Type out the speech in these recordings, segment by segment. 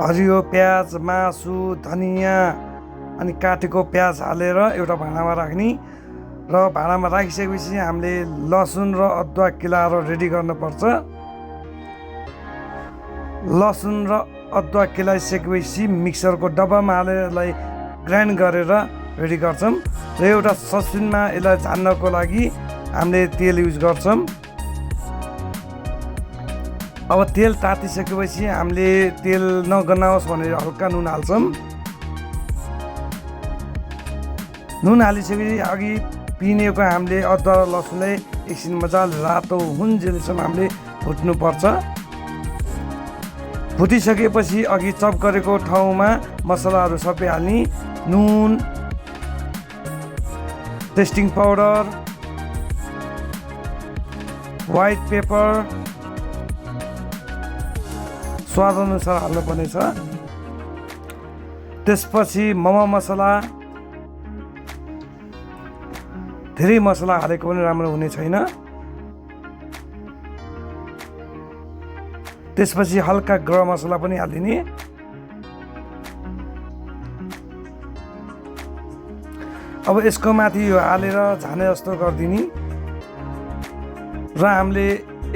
हरियो प्याज, मासु, धनियाँ अनि काटेको प्याज हालेर एउटा भाँडामा राख्ने र भाँडामा राखिसकेपछि हामीले लसुन र अदुवा केलाएर रेडी गर्नुपर्छ। लसुन र अदुवा केलाइसकेपछि मिक्सरको डब्बामा हालेर यसलाई ग्राइन्ड गरेर रेडी गर्छौँ र एउटा ससपेनमा यसलाई झान्नको लागि हामीले तेल युज गर्छौँ। अब तेल तातिसकेपछि हामीले तेल नगनाओस् भनेर हल्का नुन हाल्छौँ। नुन हालिसकेपछि अघि पिनेको हामीले अदुवा र लसुनलाई एकछिन मजाले रातो हुन्जेलसम्म हामीले भुट्नुपर्छ। भुटिसकेपछि अघि चप गरेको ठाउँमा मसलाहरू सबै हाल्ने, नुन, टेस्टिङ पाउडर, व्हाइट पेपर स्वाद अनुसार हाल्नुपर्ने छ। त्यसपछि मोमो मसला, धेरै मसला हालेको पनि राम्रो हुने छैन। त्यसपछि हल्का गरम मसला पनि हालिदिने। अब यसको माथि यो हालेर झाने जस्तो गरिदिने र हामीले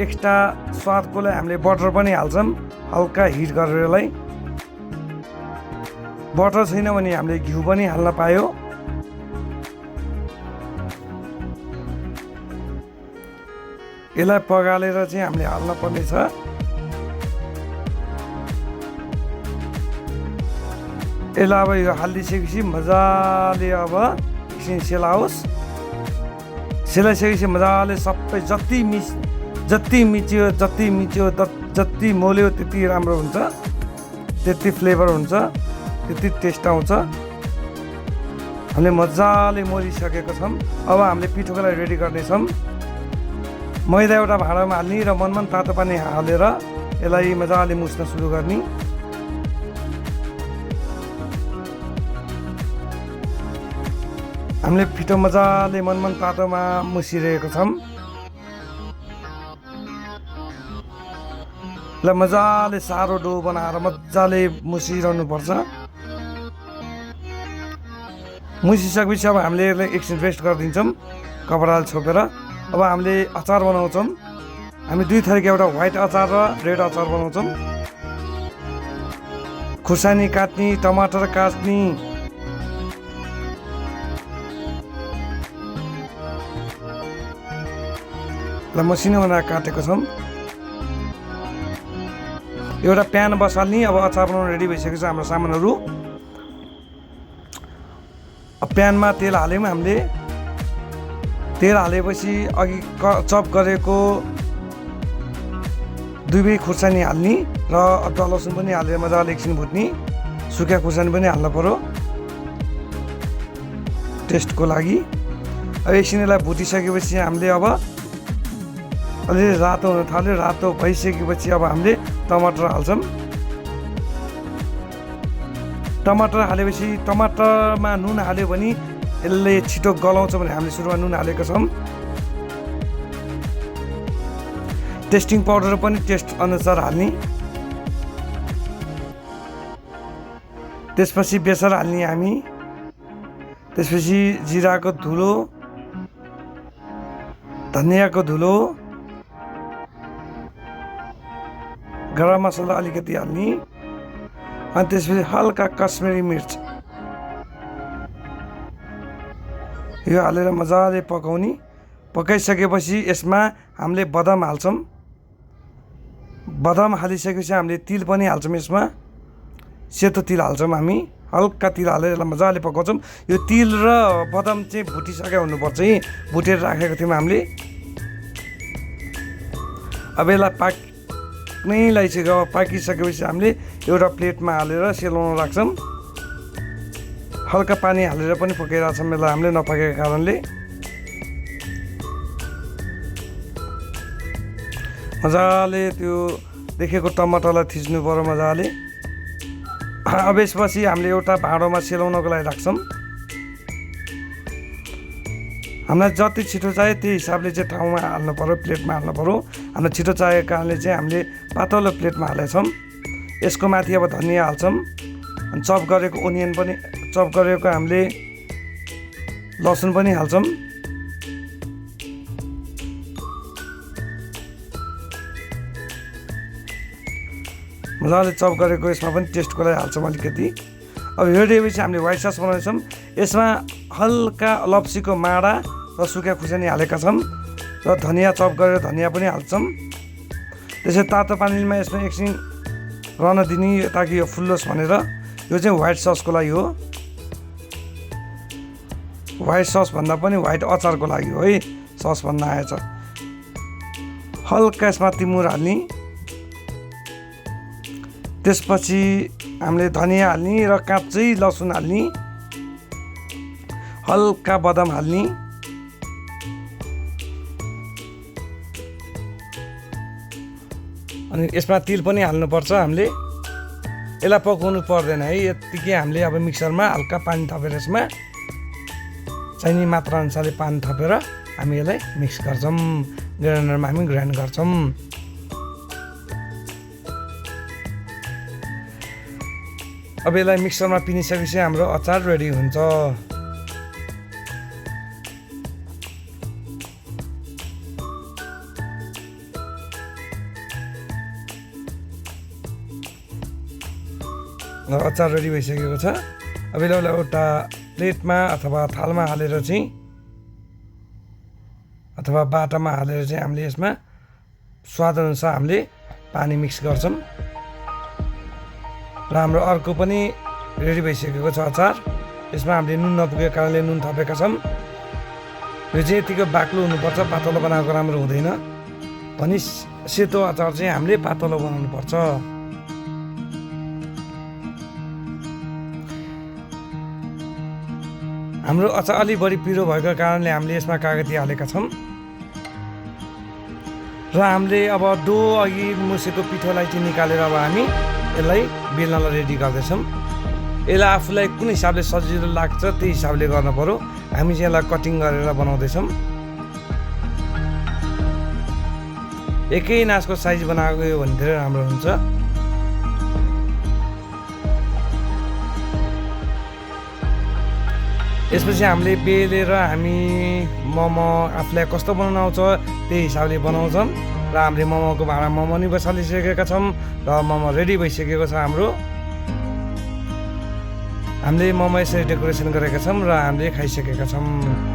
एक्स्ट्रा स्वादको लागि हामीले बटर पनि हाल्छौँ, हल्का हिट गरेर यसलाई। बटर छैन भने हामीले घिउ पनि हाल्न पायो। यसलाई पगालेर चाहिँ हामीले हाल्न पर्ने छ। यसलाई अब यो हालिदिइसकेपछि मजाले अब एकछिन सेलाओस्। सेलाइसकेपछि मजाले सबै जति मिच्यो जति मोल्यो त्यति राम्रो हुन्छ, त्यति फ्लेभर हुन्छ, त्यति टेस्ट आउँछ। हामीले मजाले मोलिसकेको छौँ। अब हामीले पिठोको लागि रेडी गर्नेछौँ। मैदा एउटा भाँडामा हाल्ने र मनमन तातो पानी हालेर यसलाई मजाले मुस्न सुरु गर्ने। हामीले पिठो मजाले मनमन तातोमा मुसिरहेको छौँ। यसलाई मजाले सारो डो बनाएर मजाले मुसिरहनुपर्छ। मुसिसकेपछि अब हामीले यसलाई एकछिन रेस्ट गरिदिन्छौँ कपडाले छोपेर। अब हामीले अचार बनाउँछौँ। हामी दुई थरीको एउटा व्हाइट अचार र रेड अचार बनाउँछौँ। खुर्सानी काट्ने, टमाटर काट्ने, मसिनो बनाएर काटेको छौँ। एउटा प्यान बसाल्ने। अब अचार बनाउनु रेडी भइसकेको छ हाम्रो सामानहरू। प्यानमा तेल हाल्यौँ हामीले। तेल हालेपछि अघि चप गरेको दुई खुर्सानी हाल्ने र अदुवा लसुन पनि हालेर मजाले एकछिन भुट्ने। सुक्खा खुर्सानी पनि हाल्नु पर्यो टेस्टको लागि। अब एकछिन यसलाई भुटिसकेपछि हामीले अब अलिअलि रातो हुन थाल्यो। रातो भइसकेपछि अब हामीले टमाटर हाल्छौँ। टमाटर हालेपछि टमाटरमा नुन हाल्यो भने यसले छिटो गलाउँछ भने हामीले सुरुमा नुन हालेको छौँ। टेस्टिङ पाउडर पनि टेस्ट अनुसार हाल्ने। त्यसपछि बेसार हाल्ने हामी। त्यसपछि जिराको धुलो, धनियाँको धुलो, गरम मसला अलिकति हाल्ने। अनि त्यसपछि हल्का कश्मिरी मिर्च यो हालेर मजाले पकाउने। पकाइसकेपछि यसमा हामीले बदाम हाल्छौँ। बदाम हालिसकेपछि हामीले तिल पनि हाल्छौँ। यसमा सेतो तिल हाल्छौँ हामी। हल्का तिल हालेर यसलाई मजाले पकाउँछौँ। यो तिल र बदाम चाहिँ भुटिसकेको हुनुपर्छ। यहीँ भुटेर राखेको थियौँ हामीले। अब यसलाई पाक्नै लागिसक्यो। पाकिसकेपछि हामीले एउटा प्लेटमा हालेर सेलाउन राख्छौँ। हल्का पानी हालेर पनि पकाइरहेको छौँ यसलाई हामीले नपाकेको कारणले। मजाले त्यो देखेको टमाटरलाई थिच्नु पर्यो मजाले। अब यसपछि हामीले एउटा भाँडोमा सेलाउनको लागि राख्छौँ। हामीलाई जति छिटो चाहियो त्यही हिसाबले चाहिँ ठाउँमा हाल्नु पर्यो, प्लेटमा हाल्नु पर्यो। हामीलाई छिटो चाहिएको कारणले चाहिँ हामीले पातलो प्लेटमा हालेछौँ। यसको माथि अब धनिया हाल्छौँ। अनि चप गरेको ओनियन पनि, चप गरेको हामीले लसुन पनि हाल्छौँ। मजाले चप गरेको यसमा पनि टेस्टको लागि हाल्छौँ अलिकति। अब रेडी भएपछि हामीले व्हाइट सस बनाउँछौँ। यसमा हल्का लप्सीको माडा र सुक्खा खुर्सानी हालेका छौँ र धनिया चप गरेर धनिया पनि हाल्छौँ। त्यसै तातो पानीमा यसमा एकछिन रहन दिने ताकि यो फुल्लोस् भनेर। यो चाहिँ व्हाइट ससको लागि हो। व्हाइट सस भन्दा पनि व्हाइट अचारको लागि हो है सस भन्न आएछ। हल्का यसमा तिमुर हाल्ने, त्यसपछि हामीले धनिया हाल्ने र काँचै लसुन हाल्ने, हल्का बदाम हाल्ने, अनि यसमा तिल पनि हाल्नुपर्छ हामीले। यसलाई पकाउनु पर्दैन है, यत्तिकै हामीले अब मिक्सरमा हल्का पानी थपेर यसमा चाहिने मात्रा अनुसारले पानी थपेर हामी यसलाई मिक्स गर्छौँ। ग्राइन्डरमा हामी ग्राइन्ड गर्छौँ। अब यसलाई मिक्सरमा पिनिसकेपछि हाम्रो अचार रेडी हुन्छ। अचार रेडी भइसकेको छ। अब यसलाई एउटा प्लेटमा अथवा थालमा हालेर चाहिँ अथवा बाटामा हालेर चाहिँ हामीले यसमा स्वादअनुसार हामीले पानी मिक्स गर्छौँ। र हाम्रो अर्को पनि रेडी भइसकेको छ अचार। यसमा हामीले नुन नपुगेको कारणले नुन थपेका छौँ। यो चाहिँ यतिको बाक्लो हुनुपर्छ, पातलो बनाएको राम्रो हुँदैन। भनी सेतो अचार चाहिँ हामीले पातलो बनाउनु पर्छ। हाम्रो अचार अलि बढी पिरो भएको कारणले हामीले यसमा कागती हालेका छौँ। र हामीले अब डो अघि मुसेको पिठोलाई चाहिँ निकालेर अब हामी यसलाई बेल्नलाई रेडी गर्दैछौँ। यसलाई आफूलाई कुन हिसाबले सजिलो लाग्छ त्यही हिसाबले गर्नु पर्यो। हामी चाहिँ यसलाई कटिङ गरेर बनाउँदैछौँ। एकै नासको साइज बनाएको यो भने धेरै राम्रो हुन्छ। यसपछि हामीले बेलेर हामी मोमो आफूलाई कस्तो बनाउनु आउँछ त्यही हिसाबले बनाउँछौँ। र हामीले मोमोको भाँडा मोमो नि बसालिसकेका छौँ र मोमो रेडी भइसकेको छ हाम्रो। हामीले मोमो यसरी डेकोरेसन गरेका छौँ र हामीले खाइसकेका छौँ।